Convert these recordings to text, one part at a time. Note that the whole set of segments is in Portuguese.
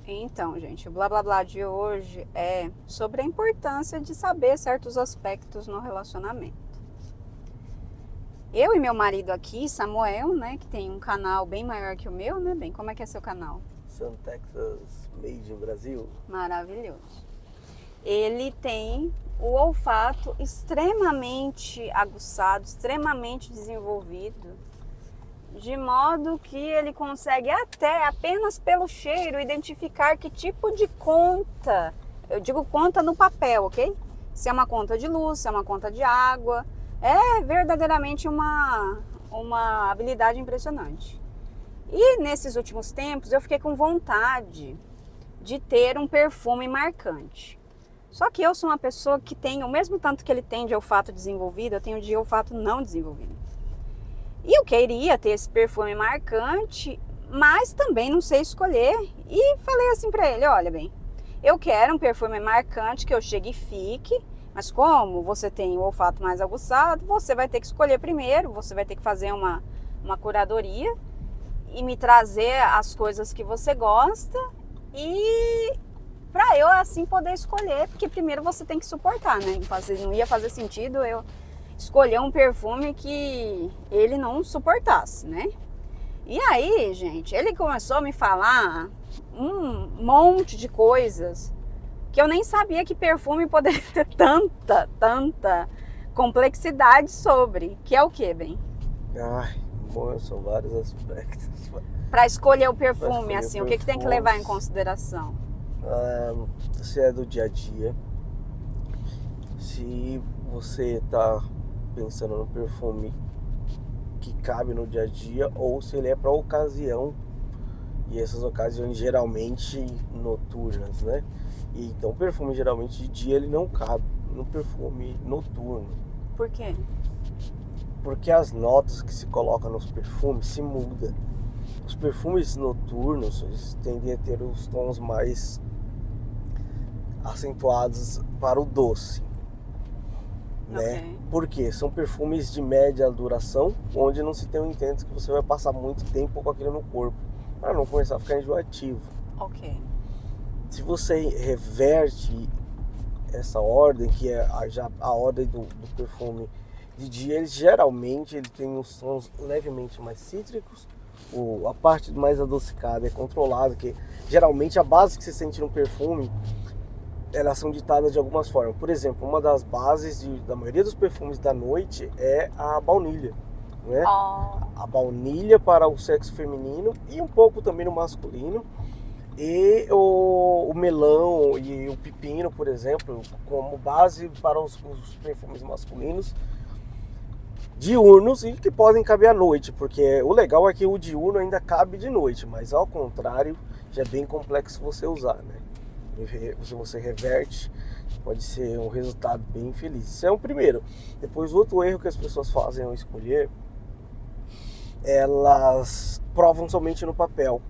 Então, gente, o blá blá blá de hoje é sobre a importância de saber certos aspectos no relacionamento. Eu e meu marido aqui, Samuel, né, que tem um canal bem maior que o meu, né, bem? Como é que é seu canal? Sun Texas Made in Brasil. Maravilhoso. Ele tem o olfato extremamente aguçado, extremamente desenvolvido, de modo que ele consegue até apenas pelo cheiro identificar que tipo de conta, eu digo conta no papel, ok? Se é uma conta de luz, se é uma conta de água, é verdadeiramente uma habilidade impressionante. E nesses últimos tempos eu fiquei com vontade de ter um perfume marcante. Só que eu sou uma pessoa que tem, o mesmo tanto que ele tem de olfato desenvolvido, eu tenho de olfato não desenvolvido. E eu queria ter esse perfume marcante, mas também não sei escolher. E falei assim pra ele, olha bem, eu quero um perfume marcante que eu chegue e fique, mas como você tem o olfato mais aguçado, você vai ter que escolher primeiro, você vai ter que fazer uma curadoria e me trazer as coisas que você gosta e para eu assim poder escolher, porque primeiro você tem que suportar, né? Não ia fazer sentido eu escolher um perfume que ele não suportasse, né? E aí, gente, ele começou a me falar um monte de coisas que eu nem sabia que perfume poderia ter tanta complexidade sobre. Que é o que, bem? Ai, bom, são vários aspectos. Para escolher o perfume, escolher assim, o que tem que levar em consideração? Se é do dia a dia, se você tá pensando no perfume que cabe no dia a dia ou se ele é para ocasião, e essas ocasiões geralmente noturnas, né? E então o perfume geralmente de dia ele não cabe no perfume noturno. Por quê? Porque as notas que se colocam nos perfumes se mudam. Os perfumes noturnos eles tendem a ter os tons mais acentuados para o doce, né? Okay. Porque são perfumes de média duração, onde não se tem o intento que você vai passar muito tempo com aquilo no corpo, para não começar a ficar enjoativo. Ok. Se você reverte essa ordem, que é a ordem do perfume de dia, ele tem os tons levemente mais cítricos, a parte mais adocicada é controlada, que geralmente a base que você sente no perfume elas são ditadas de algumas formas. Por exemplo, uma das bases da maioria dos perfumes da noite é a baunilha, né? A baunilha para o sexo feminino e um pouco também no masculino. E o melão e o pepino, por exemplo, como base para os perfumes masculinos diurnos e que podem caber à noite, porque o legal é que o diurno ainda cabe de noite, mas ao contrário, já é bem complexo você usar, né? Se você reverte, pode ser um resultado bem infeliz. Isso é o primeiro. Depois, outro erro que as pessoas fazem ao escolher, elas provam somente no papel.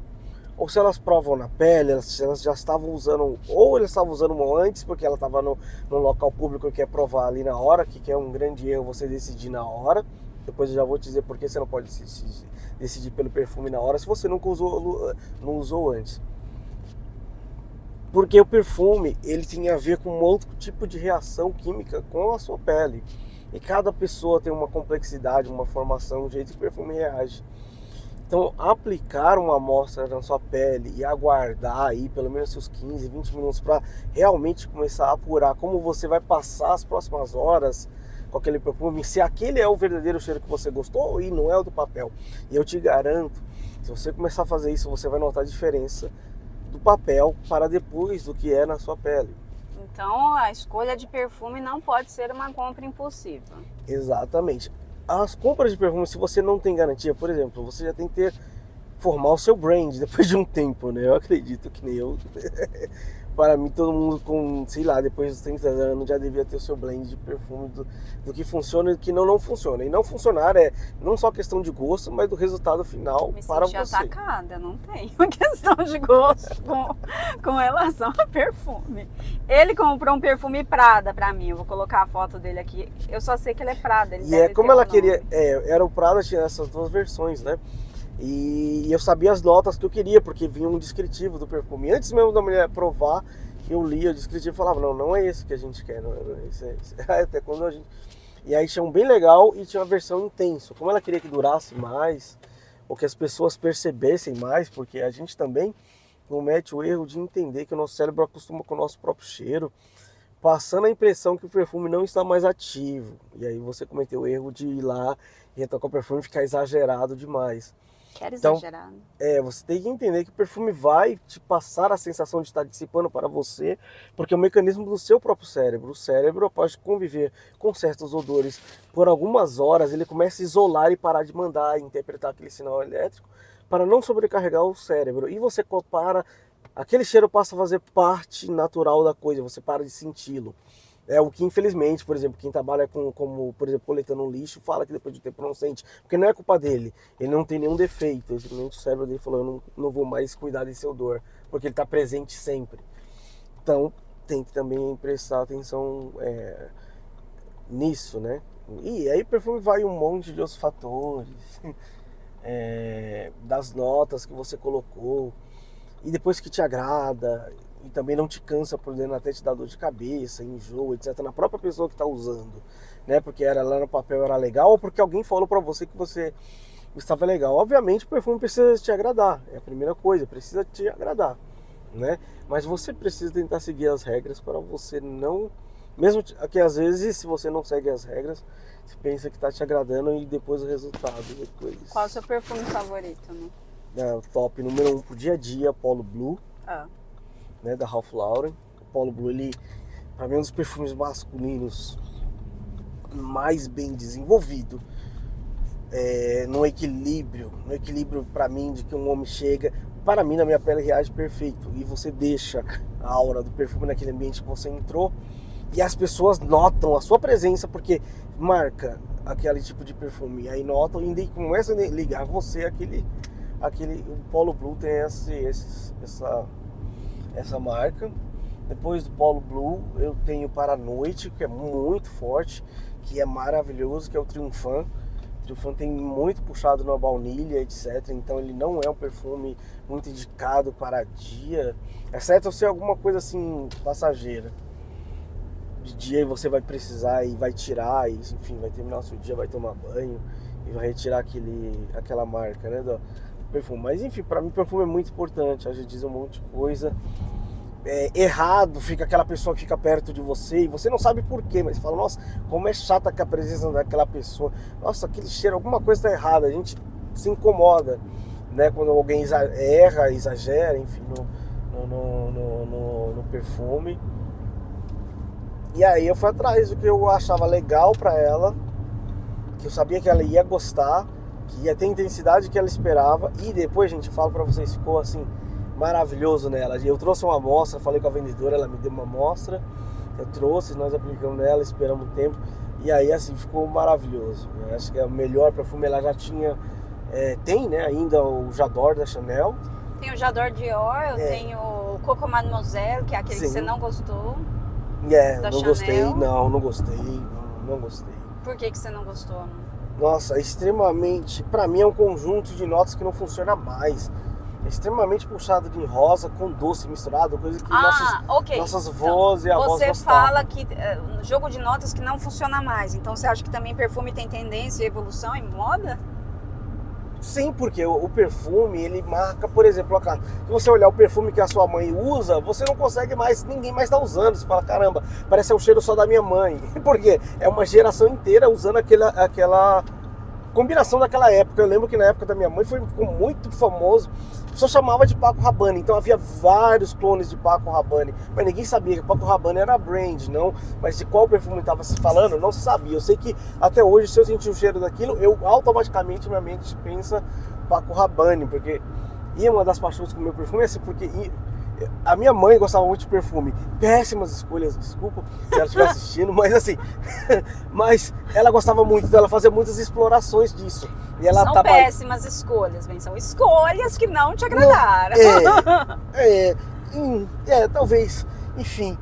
Ou se elas provam na pele, elas já estavam usando, ou elas estavam usando uma antes, porque ela estava no local público e quer provar ali na hora, que é um grande erro você decidir na hora. Depois eu já vou te dizer por que você não pode decidir pelo perfume na hora, se você nunca não usou antes. Porque o perfume, ele tem a ver com um outro tipo de reação química com a sua pele. E cada pessoa tem uma complexidade, uma formação, um jeito que o perfume reage. Então, aplicar uma amostra na sua pele e aguardar aí pelo menos seus 15, 20 minutos para realmente começar a apurar como você vai passar as próximas horas com aquele perfume, se aquele é o verdadeiro cheiro que você gostou e não é o do papel. E eu te garanto, se você começar a fazer isso, você vai notar a diferença do papel para depois do que é na sua pele. Então a escolha de perfume não pode ser uma compra impulsiva. Exatamente. As compras de perfume, se você não tem garantia, por exemplo, você já tem que formar o seu brand depois de um tempo, né? Eu acredito que nem eu. Para mim, todo mundo com, sei lá, depois dos 30 anos já devia ter o seu blend de perfume do que funciona e do que não funciona. E não funcionar é não só questão de gosto, mas do resultado final para você. Me senti atacada, não tem uma questão de gosto com relação a perfume. Ele comprou um perfume Prada pra mim, eu vou colocar a foto dele aqui. Eu só sei que ele é Prada. Ele e é como ela queria, era o Prada, tinha essas duas versões, né? E eu sabia as notas que eu queria, porque vinha um descritivo do perfume. Antes mesmo da mulher provar, eu lia o descritivo e falava, não é esse que a gente quer, não é esse, é esse. Até quando a gente... E aí tinha um bem legal e tinha uma versão intenso. Como ela queria que durasse mais, ou que as pessoas percebessem mais, porque a gente também comete o erro de entender que o nosso cérebro acostuma com o nosso próprio cheiro, passando a impressão que o perfume não está mais ativo. E aí você cometeu o erro de ir lá e retocar o perfume e ficar exagerado demais. Quero Então, exagerar. você tem que entender que o perfume vai te passar a sensação de estar dissipando para você, porque é um mecanismo do seu próprio cérebro. O cérebro, após conviver com certos odores por algumas horas, ele começa a isolar e parar de mandar, interpretar aquele sinal elétrico para não sobrecarregar o cérebro. E você compara, aquele cheiro passa a fazer parte natural da coisa, você para de senti-lo. É o que, infelizmente, por exemplo, quem trabalha como, por exemplo, coletando um lixo, fala que depois de um tempo não sente. Porque não é culpa dele. Ele não tem nenhum defeito. Simplesmente o cérebro dele falou, eu não vou mais cuidar desse odor. Porque ele está presente sempre. Então, tem que também prestar atenção nisso, né? E aí o perfume vai um monte de outros fatores. Das notas que você colocou. E depois que te agrada... E também não te cansa por dentro, até te dá dor de cabeça, enjoo, etc. Na própria pessoa que está usando, né? Porque era lá no papel era legal ou porque alguém falou para você que você estava legal. Obviamente o perfume precisa te agradar, é a primeira coisa, precisa te agradar, né? Mas você precisa tentar seguir as regras para você não... Mesmo que às vezes, se você não segue as regras, você pensa que está te agradando e depois o resultado depois... Qual é o seu perfume favorito, né? O top número 1 pro dia a dia, Polo Blue. Né, da Ralph Lauren. O Polo Blue, ele, para mim, é um dos perfumes masculinos mais bem desenvolvido. No equilíbrio para mim, de que um homem chega, para mim, na minha pele reage perfeito. E você deixa a aura do perfume naquele ambiente que você entrou e as pessoas notam a sua presença porque marca aquele tipo de perfume. E aí notam e começam a ligar você o Polo Blue tem essa marca. Depois do Polo Blue eu tenho para a noite, que é muito forte, que é maravilhoso, que é o Triunfant. O Triunfant tem muito puxado na baunilha, etc. Então ele não é um perfume muito indicado para dia, exceto se alguma coisa assim passageira. De dia você vai precisar e vai tirar, e, enfim, vai terminar o seu dia, vai tomar banho e vai retirar aquela marca, né, do perfume. Mas enfim, para mim perfume é muito importante. A gente diz um monte de coisa errado, fica aquela pessoa que fica perto de você e você não sabe por quê, mas fala, nossa, como é chata que a presença daquela pessoa, nossa, aquele cheiro, alguma coisa está errada, a gente se incomoda, né, quando alguém erra, exagera, enfim, no perfume. E aí eu fui atrás do que eu achava legal para ela, que eu sabia que ela ia gostar, que ia ter a intensidade que ela esperava. E depois, gente, falo pra vocês, ficou assim, maravilhoso nela. Eu trouxe uma amostra, falei com a vendedora, ela me deu uma amostra, eu trouxe, nós aplicamos nela, esperamos um tempo. E aí, assim, ficou maravilhoso. Eu acho que é o melhor perfume. Ela já tinha, tem, né, ainda o J'adore da Chanel. Tem o J'adore Dior, eu tenho o Coco Mademoiselle, que é aquele que você não gostou. Da não Chanel. Gostei, não gostei, não gostei. Por que você não gostou? Nossa, extremamente, pra mim é um conjunto de notas que não funciona mais. É extremamente puxado de rosa com doce misturado, coisa que nossas vozes e a voz você gostavam. fala que jogo de notas que não funciona mais. Então você acha que também perfume tem tendência e evolução em moda? Sim, porque o perfume, ele marca, por exemplo, se você olhar o perfume que a sua mãe usa, você não consegue mais, ninguém mais está usando. Você fala, caramba, parece o cheiro só da minha mãe. Por quê? É uma geração inteira usando aquela combinação daquela época. Eu lembro que na época da minha mãe ficou muito famoso. A pessoa chamava de Paco Rabanne, então havia vários clones de Paco Rabanne, mas ninguém sabia que Paco Rabanne era brand, não. Mas de qual perfume estava se falando, não se sabia. Eu sei que até hoje, se eu sentir o cheiro daquilo, eu automaticamente, minha mente pensa Paco Rabanne, porque... E uma das paixões com o meu perfume é assim, porque a minha mãe gostava muito de perfume. Péssimas escolhas, desculpa se ela estiver assistindo, mas assim... mas ela gostava muito, ela fazia muitas explorações disso. E ela são péssimas escolhas, bem, são escolhas que não te agradaram. Talvez, enfim.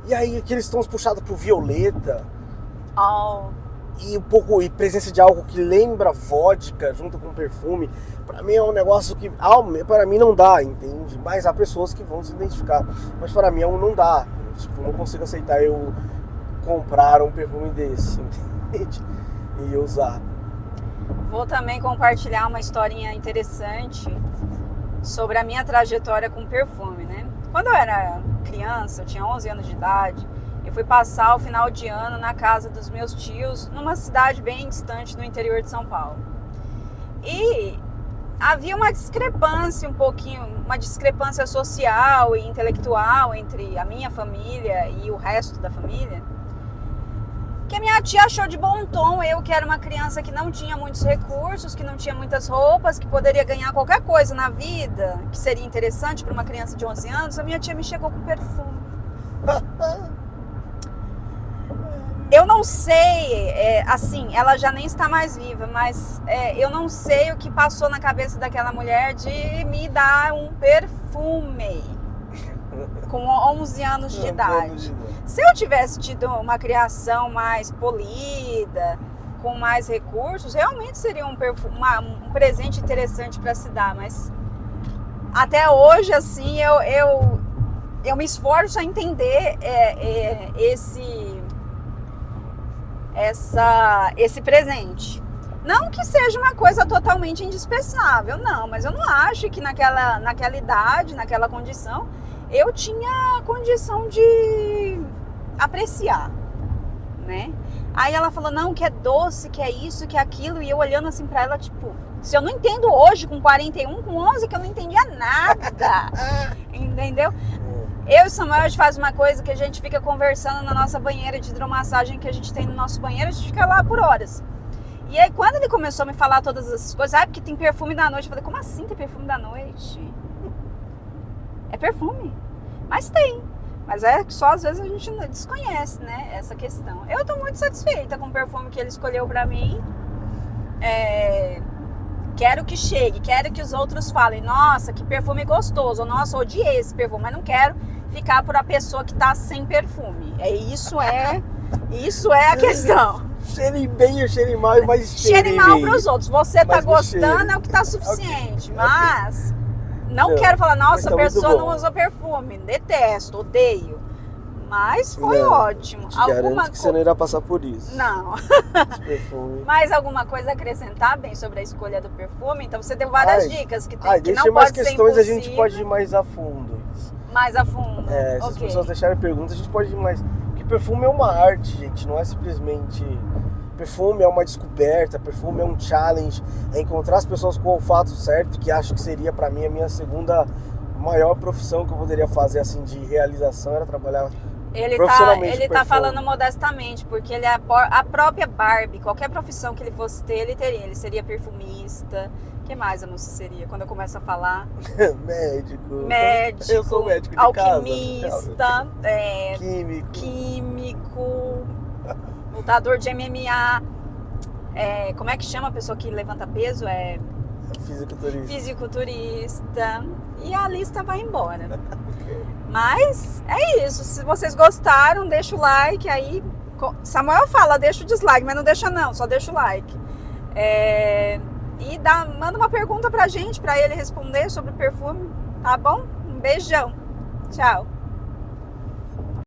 E aí aqueles tons puxados pro violeta. e um pouco e presença de algo que lembra vodka junto com perfume, para mim é um negócio que para mim não dá, entende? Mas há pessoas que vão se identificar, mas para mim não dá, tipo, não consigo aceitar eu comprar um perfume desse, entende? E usar. Vou também compartilhar uma historinha interessante sobre a minha trajetória com perfume, né? Quando eu era criança, eu tinha 11 anos de idade, eu fui passar o final de ano na casa dos meus tios, numa cidade bem distante do interior de São Paulo. E havia uma discrepância uma discrepância social e intelectual entre a minha família e o resto da família, que a minha tia achou de bom tom eu, que era uma criança que não tinha muitos recursos, que não tinha muitas roupas, que poderia ganhar qualquer coisa na vida, que seria interessante para uma criança de 11 anos, a minha tia me chegou com perfume. Eu não sei, assim, ela já nem está mais viva, mas eu não sei o que passou na cabeça daquela mulher de me dar um perfume com 11 anos de idade. Se eu tivesse tido uma criação mais polida, com mais recursos, realmente seria um presente interessante para se dar, mas até hoje, assim, eu me esforço a entender esse presente. Não que seja uma coisa totalmente indispensável, não, mas eu não acho que naquela idade, naquela condição, eu tinha condição de apreciar, né? Aí ela falou, não, que é doce, que é isso, que é aquilo, e eu olhando assim pra ela, tipo, se eu não entendo hoje, com 41, com 11, que eu não entendia nada, entendeu? Eu e o Samuel, a gente faz uma coisa que a gente fica conversando na nossa banheira de hidromassagem que a gente tem no nosso banheiro, a gente fica lá por horas. E aí, quando ele começou a me falar todas essas coisas, porque tem perfume da noite, eu falei, como assim tem perfume da noite? É perfume, mas tem. Mas é que só às vezes a gente desconhece, né, essa questão. Eu tô muito satisfeita com o perfume que ele escolheu pra mim. Quero que chegue, quero que os outros falem, nossa, que perfume gostoso, nossa, odiei esse perfume, mas não quero ficar por a pessoa que tá sem perfume. Isso é a questão. Cheire bem ou cheire mal, mas cheire mal pros outros. Você tá gostando, é o que tá suficiente, mas... Não quero falar, nossa, a pessoa não usou perfume. Detesto, odeio. Mas foi ótimo. Te garanto que você não irá passar por isso. Não. Perfume. Mais alguma coisa a acrescentar bem sobre a escolha do perfume? Então você deu várias dicas que não deixa pode mais ser questões, impossível. a gente pode ir mais a fundo. Mais a fundo. Se as pessoas deixarem perguntas, a gente pode ir mais. Porque perfume é uma arte, gente. Não é simplesmente... Perfume é uma descoberta, perfume é um challenge, é encontrar as pessoas com o olfato certo, que acho que seria pra mim a minha segunda maior profissão que eu poderia fazer, assim, de realização, era trabalhar profissionalmente. Ele tá falando modestamente, porque ele é a própria Barbie, qualquer profissão que ele fosse ter, ele teria. Ele seria perfumista, o que mais eu não sei seria? Quando eu começo a falar... Médico. Eu sou médico de alquimista, casa. químico, lutador de MMA, como é que chama a pessoa que levanta peso? Fisiculturista. E a lista vai embora. Mas é isso. Se vocês gostaram, deixa o like. Aí Samuel fala, deixa o dislike, mas não deixa não, só deixa o like. E manda uma pergunta pra gente, pra ele responder sobre perfume, tá bom? Um beijão. Tchau.